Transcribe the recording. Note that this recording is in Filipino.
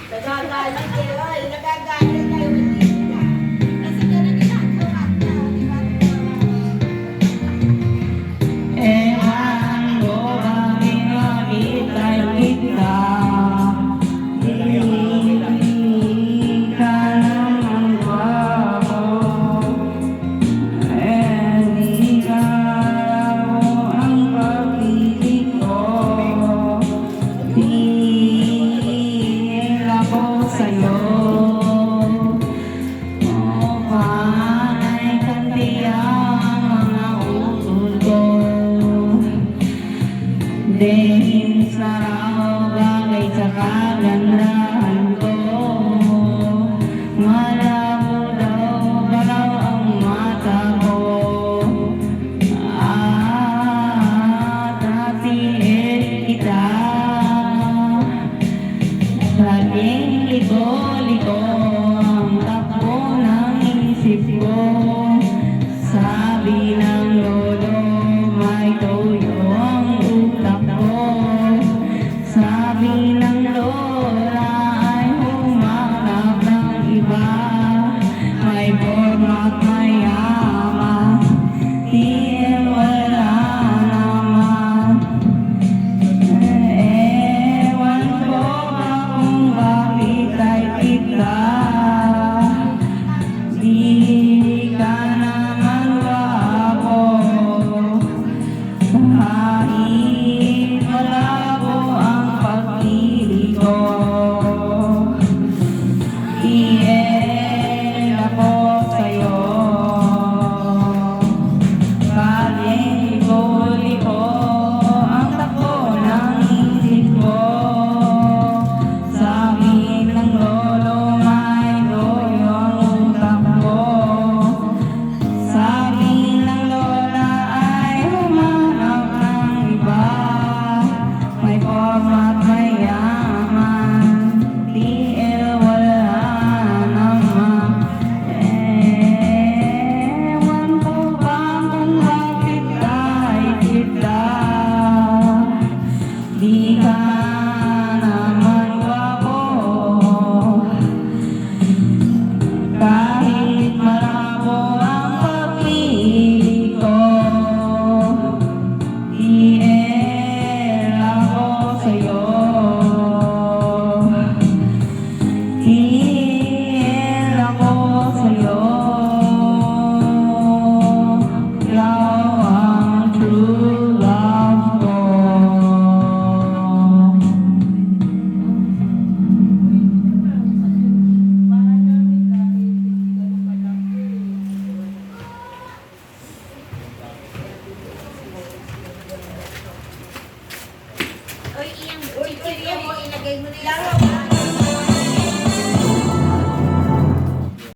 Nagagalit kayo, ay, nagagalit kayo. Kasi gano'n ginagawa niya, di ba? Ewan ko bakit nakita'y kita. Hindi ka naman gwapo. Hindi ka mo ang pag-ibig ko. Tingin ako sa'yo. Ay kandiyan mga utol ko. Dahil sa bagay sa kagandahan ko. Malabo daw galaw ang mata ko. At hatiin kita. Laging liko-liko ang takbo ng isip ko. Sabi ng lolo, may toyo ang utak ko. Sabi ng lola ay humanap ng iba. May forma at may yaman, di wala naman. Ewan ko ba kung bakit ay kita. Di ka naman gwapo. Kahit malabo ang pag-ibig ko. Iel ako sa'yo. Kaling liko-liko ang takbo ng isip ko. Sabi ng lolo, may toyo ang utak ko. Sabi ng lola ay humanap ng iba. May forma at may yaman, TL wala naman. Ewan ko ba kung bakit ay kita. Di ka naman gwapo. Kahit malabo ang pag-ibig ko. TL ako sa'yo. TL ako sa'yo. Ikaw ang true love ko. Uy, iyang mo, ilagay mo na lang.